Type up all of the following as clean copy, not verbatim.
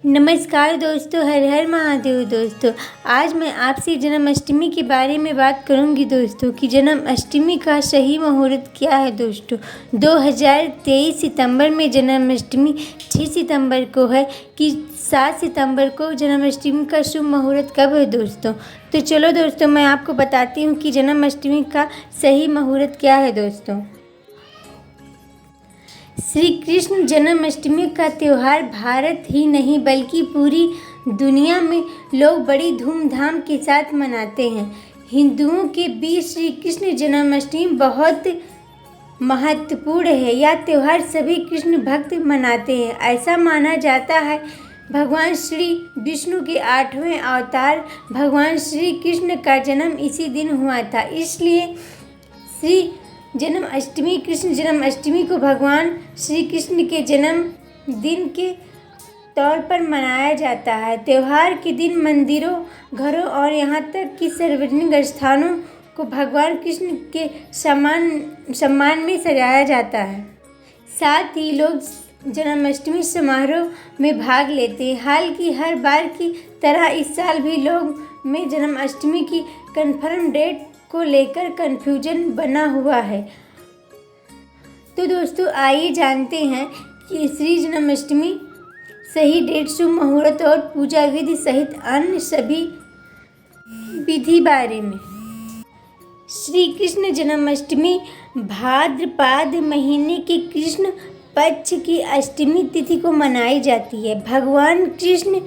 नमस्कार दोस्तों, हर हर महादेव दोस्तों। आज मैं आपसे जन्माष्टमी के बारे में बात करूंगी दोस्तों कि जन्माष्टमी का सही मुहूर्त क्या है दोस्तों। 2023 सितंबर में जन्माष्टमी 6 सितंबर को है कि 7 सितंबर को जन्माष्टमी का शुभ मुहूर्त कब है दोस्तों। तो चलो दोस्तों, मैं आपको बताती हूँ कि जन्माष्टमी का सही मुहूर्त क्या है दोस्तों। श्री कृष्ण जन्माष्टमी का त्यौहार भारत ही नहीं बल्कि पूरी दुनिया में लोग बड़ी धूमधाम के साथ मनाते हैं। हिंदुओं के बीच श्री कृष्ण जन्माष्टमी बहुत महत्वपूर्ण है। यह त्यौहार सभी कृष्ण भक्त मनाते हैं। ऐसा माना जाता है भगवान श्री विष्णु के 8वें अवतार भगवान श्री कृष्ण का जन्म इसी दिन हुआ था। इसलिए कृष्ण जन्माष्टमी को भगवान श्री कृष्ण के जन्म दिन के तौर पर मनाया जाता है। त्यौहार के दिन मंदिरों, घरों और यहाँ तक कि सार्वजनिक स्थानों को भगवान कृष्ण के सम्मान में सजाया जाता है। साथ ही लोग जन्माष्टमी समारोह में भाग लेते हैं। हालांकि हर बार की तरह इस साल भी लोग में जन्माष्टमी की कन्फर्म डेट को लेकर कन्फ्यूजन बना हुआ है। तो दोस्तों, आइए जानते हैं कि श्री जन्माष्टमी सही डेट, शुभ मुहूर्त और पूजा विधि सहित अन्य सभी विधि बारे में। श्री कृष्ण जन्माष्टमी भाद्रपद महीने के कृष्ण पक्ष की अष्टमी तिथि को मनाई जाती है। भगवान कृष्ण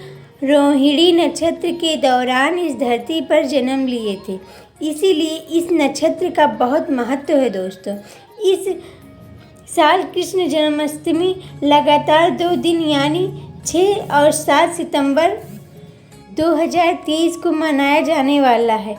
रोहिणी नक्षत्र के दौरान इस धरती पर जन्म लिए थे, इसीलिए इस नक्षत्र का बहुत महत्व है दोस्तों। इस साल कृष्ण जन्माष्टमी लगातार 2 दिन यानी 6 और 7 सितंबर 2023 को मनाया जाने वाला है।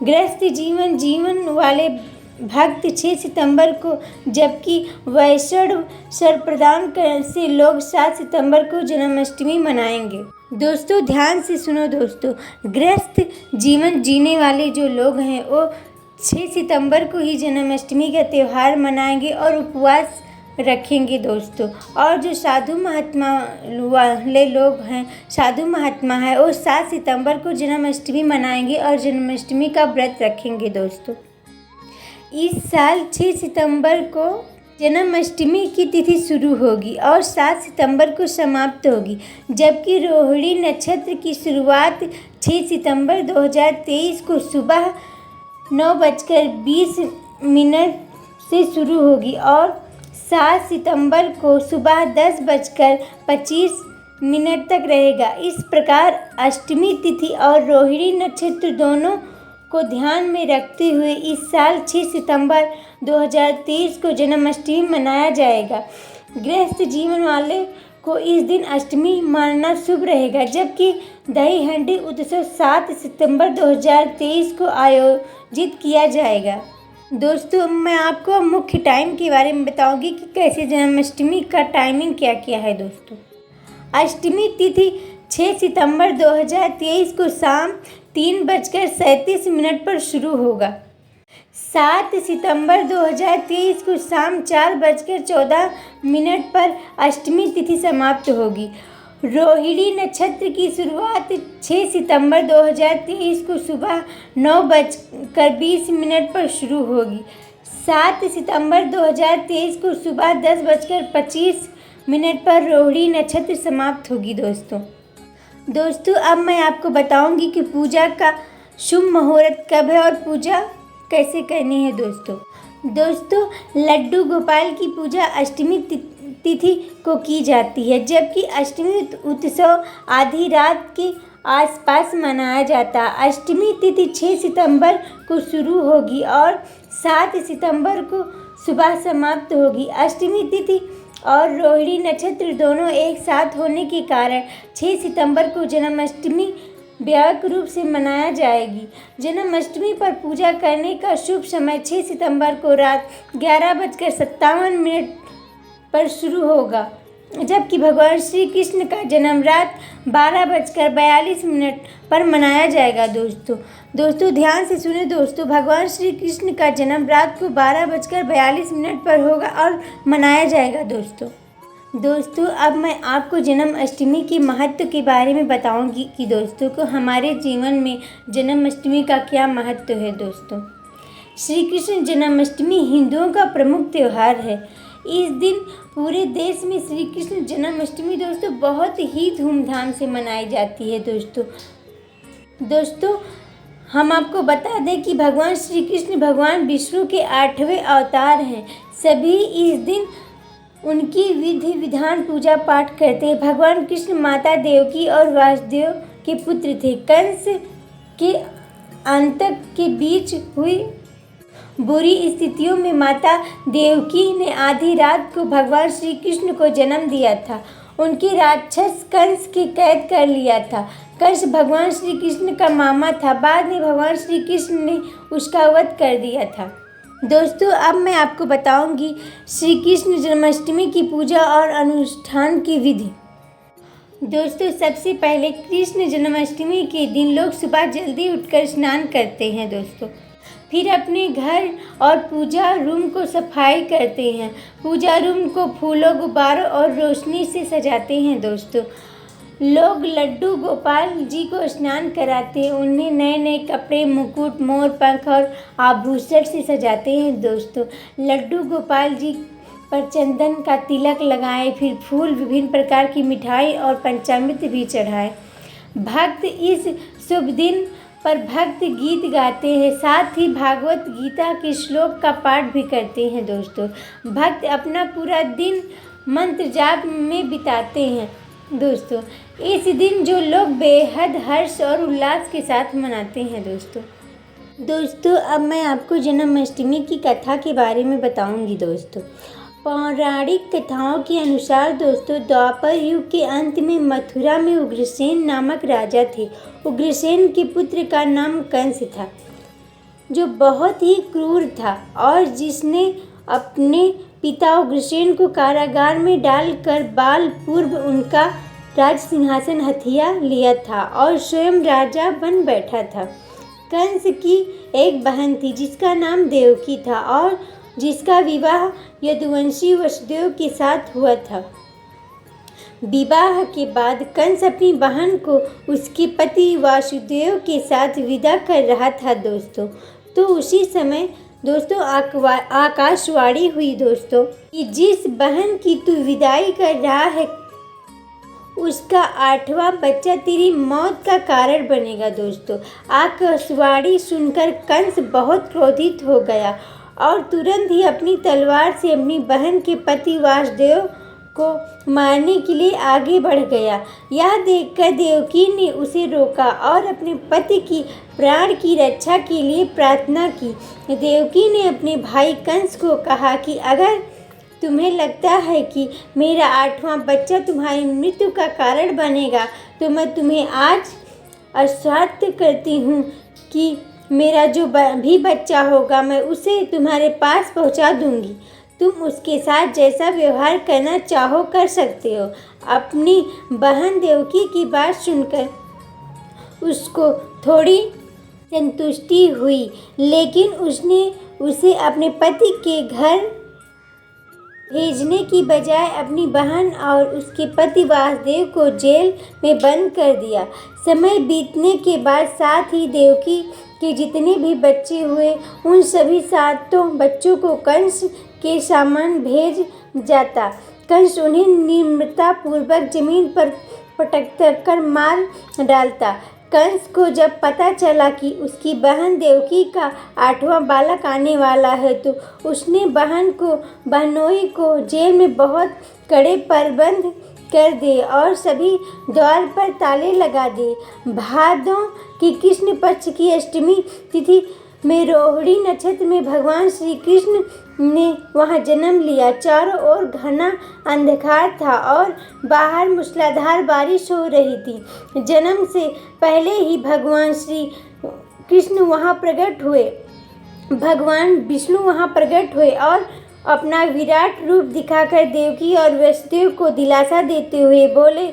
गृहस्थ जीवन वाले भक्त 6 सितंबर को, जबकि वैष्णव संप्रदाय से लोग 7 सितंबर को जन्माष्टमी मनाएंगे। दोस्तों ध्यान से सुनो दोस्तों, गृहस्थ जीवन जीने वाले जो लोग हैं वो 6 सितंबर को ही जन्माष्टमी का त्यौहार मनाएंगे और उपवास रखेंगे दोस्तों। और जो साधु महात्मा वाले लोग हैं, साधु महात्मा है, वो 7 सितंबर को जन्माष्टमी मनाएंगे और जन्माष्टमी का व्रत रखेंगे दोस्तों। इस साल 6 सितंबर को जन्माष्टमी की तिथि शुरू होगी और 7 सितंबर को समाप्त होगी, जबकि रोहिणी नक्षत्र की शुरुआत 6 सितंबर 2023 को सुबह 9:20 से शुरू होगी और 7 सितंबर को सुबह 10:25 तक रहेगा। इस प्रकार अष्टमी तिथि और रोहिणी नक्षत्र दोनों को ध्यान में रखते हुए इस साल 6 सितंबर 2023 को जन्माष्टमी मनाया जाएगा। गृहस्थ जीवन वाले को इस दिन अष्टमी मानना शुभ रहेगा, जबकि दही हंडी उत्सव 7 सितंबर 2023 को आयोजित किया जाएगा। दोस्तों, मैं आपको मुख्य टाइम के बारे में बताऊंगी कि कैसे जन्माष्टमी का टाइमिंग क्या क्या है दोस्तों। अष्टमी तिथि 6 सितंबर 2023 को शाम 3:37 पर शुरू होगा। 7 सितंबर 2023 को शाम 4:14 पर अष्टमी तिथि समाप्त होगी। रोहिणी नक्षत्र की शुरुआत 6 सितंबर 2023 को सुबह 9:20 पर शुरू होगी। 7 सितंबर 2023 को सुबह 10:25 पर रोहिणी नक्षत्र समाप्त होगी दोस्तों, अब मैं आपको बताऊंगी कि पूजा का शुभ मुहूर्त कब है और पूजा कैसे करनी है दोस्तों, लड्डू गोपाल की पूजा अष्टमी तिथि को की जाती है, जबकि अष्टमी उत्सव आधी रात के आसपास मनाया जाता है। अष्टमी तिथि 6 सितंबर को शुरू होगी और 7 सितंबर को सुबह समाप्त होगी। अष्टमी तिथि और रोहिणी नक्षत्र दोनों एक साथ होने के कारण 6 सितंबर को जन्माष्टमी व्यापक रूप से मनाया जाएगी। जन्माष्टमी पर पूजा करने का शुभ समय 6 सितंबर को रात 11:57 पर शुरू होगा, जबकि भगवान श्री कृष्ण का जन्म रात 12:42 पर मनाया जाएगा दोस्तों ध्यान से सुने दोस्तों, भगवान श्री कृष्ण का जन्म रात को 12:42 पर होगा और मनाया जाएगा दोस्तों अब मैं आपको जन्माष्टमी के महत्व के बारे में बताऊंगी कि दोस्तों को हमारे जीवन में जन्माष्टमी का क्या महत्व है। दोस्तों श्री कृष्ण जन्माष्टमी हिंदुओं का प्रमुख त्यौहार है। इस दिन पूरे देश में श्री कृष्ण जन्माष्टमी दोस्तों बहुत ही धूमधाम से मनाई जाती है। दोस्तों हम आपको बता दें कि भगवान श्री कृष्ण भगवान विष्णु के 8वें अवतार हैं। सभी इस दिन उनकी विधि विधान पूजा पाठ करते हैं। भगवान कृष्ण माता देवकी और वासुदेव के पुत्र थे। कंस के आतंक के बीच हुई बुरी स्थितियों में माता देवकी ने आधी रात को भगवान श्री कृष्ण को जन्म दिया था। उनके राक्षस कंस के कैद कर लिया था। कंस भगवान श्री कृष्ण का मामा था। बाद में भगवान श्री कृष्ण ने उसका वध कर दिया था। दोस्तों अब मैं आपको बताऊंगी श्री कृष्ण जन्माष्टमी की पूजा और अनुष्ठान की विधि। दोस्तों सबसे पहले कृष्ण जन्माष्टमी के दिन लोग सुबह जल्दी उठकर स्नान करते हैं। दोस्तों फिर अपने घर और पूजा रूम को सफाई करते हैं। पूजा रूम को फूलों, गुब्बारों और रोशनी से सजाते हैं। दोस्तों लोग लड्डू गोपाल जी को स्नान कराते हैं। उन्हें नए नए कपड़े, मुकुट, मोर पंख और आभूषण से सजाते हैं। दोस्तों लड्डू गोपाल जी पर चंदन का तिलक लगाएं, फिर फूल, विभिन्न प्रकार की मिठाई और पंचामृत भी चढ़ाएं। भक्त इस शुभ दिन पर भक्त गीत गाते हैं, साथ ही भागवत गीता के श्लोक का पाठ भी करते हैं। दोस्तों भक्त अपना पूरा दिन मंत्र जाप में बिताते हैं। दोस्तों इस दिन जो लोग बेहद हर्ष और उल्लास के साथ मनाते हैं। दोस्तों अब मैं आपको जन्माष्टमी की कथा के बारे में बताऊंगी। दोस्तों पौराणिक कथाओं के अनुसार दोस्तों द्वापर युग के अंत में मथुरा में उग्रसेन नामक राजा थे। उग्रसेन के पुत्र का नाम कंस था, जो बहुत ही क्रूर था और जिसने अपने पिता उग्रसेन को कारागार में डालकर बाल पूर्व उनका राज सिंहासन हथिया लिया था और स्वयं राजा बन बैठा था। कंस की एक बहन थी जिसका नाम देवकी था और जिसका विवाह यदुवंशी वसुदेव के साथ हुआ था। विवाह के बाद कंस अपनी बहन को उसके पति वासुदेव के साथ विदा कर रहा था। दोस्तों तो उसी समय दोस्तों आकाशवाणी हुई दोस्तों कि जिस बहन की तू विदाई कर रहा है उसका 8वां बच्चा तेरी मौत का कारण बनेगा। दोस्तों आकाशवाणी सुनकर कंस बहुत क्रोधित हो गया और तुरंत ही अपनी तलवार से अपनी बहन के पति वासुदेव को मारने के लिए आगे बढ़ गया। यह देखकर देवकी ने उसे रोका और अपने पति की प्राण की रक्षा के लिए प्रार्थना की। देवकी ने अपने भाई कंस को कहा कि अगर तुम्हें लगता है कि मेरा 8वां बच्चा तुम्हारी मृत्यु का कारण बनेगा तो मैं तुम्हें आज आश्वस्त करती हूँ कि मेरा जो भी बच्चा होगा मैं उसे तुम्हारे पास पहुँचा दूँगी। तुम उसके साथ जैसा व्यवहार करना चाहो कर सकते हो। अपनी बहन देवकी की बात सुनकर उसको थोड़ी संतुष्टि हुई, लेकिन उसने उसे अपने पति के घर भेजने की बजाय अपनी बहन और उसके पति वासुदेव को जेल में बंद कर दिया। समय बीतने के बाद साथ ही देवकी के जितने भी बच्चे हुए उन सभी 7 बच्चों को कंस के सामने भेज जाता। कंस उन्हें निर्ममतापूर्वक जमीन पर पटक कर मार डालता। कंस को जब पता चला कि उसकी बहन देवकी का 8वां बालक आने वाला है तो उसने बहनोई को जेल में बहुत कड़े प्रबंध कर दिए और सभी द्वार पर ताले लगा दिए। भादों की कृष्ण पक्ष की अष्टमी तिथि में रोहिणी नक्षत्र में भगवान श्री कृष्ण ने वहां जन्म लिया। चारों ओर घना अंधकार था और बाहर मूसलाधार बारिश हो रही थी। जन्म से पहले ही भगवान श्री कृष्ण वहां प्रकट हुए। भगवान विष्णु वहां प्रकट हुए और अपना विराट रूप दिखाकर देवकी और वसुदेव को दिलासा देते हुए बोले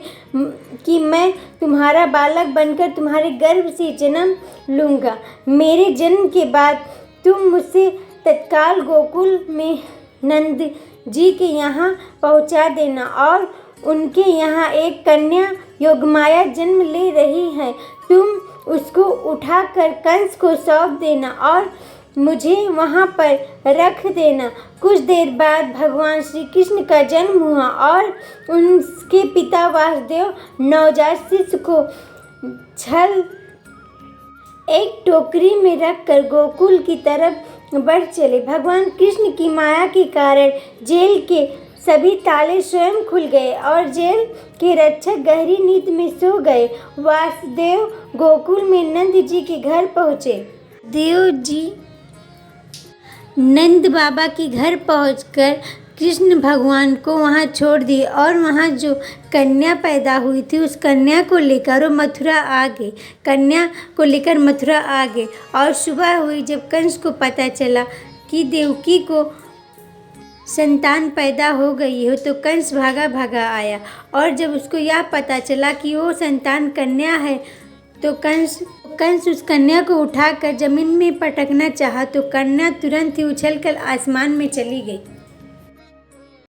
कि मैं तुम्हारा बालक बनकर तुम्हारे गर्भ से जन्म लूँगा। मेरे जन्म के बाद तुम मुझसे तत्काल गोकुल में नंद जी के यहाँ पहुँचा देना और उनके यहाँ एक कन्या योगमाया जन्म ले रही है। तुम उसको उठाकर कंस को सौंप देना और मुझे वहाँ पर रख देना। कुछ देर बाद भगवान श्री कृष्ण का जन्म हुआ और उनके पिता वासुदेव नवजात शिशु को छल एक टोकरी में रखकर गोकुल की तरफ बढ़ चले। भगवान कृष्ण की माया के कारण जेल के सभी ताले स्वयं खुल गए और जेल के रक्षक गहरी नींद में सो गए। वासुदेव गोकुल में नंद जी के घर पहुँचे। देव जी नंद बाबा के घर पहुंचकर कृष्ण भगवान को वहां छोड़ दिए और वहां जो कन्या पैदा हुई थी उस कन्या को लेकर वो मथुरा आ गए। कन्या को लेकर मथुरा आ गए और सुबह हुई जब कंस को पता चला कि देवकी को संतान पैदा हो गई हो तो कंस भागा भागा आया और जब उसको यह पता चला कि वो संतान कन्या है तो कंस उस कन्या को उठाकर जमीन में पटकना चाहा तो कन्या तुरंत ही उछलकर आसमान में चली गई।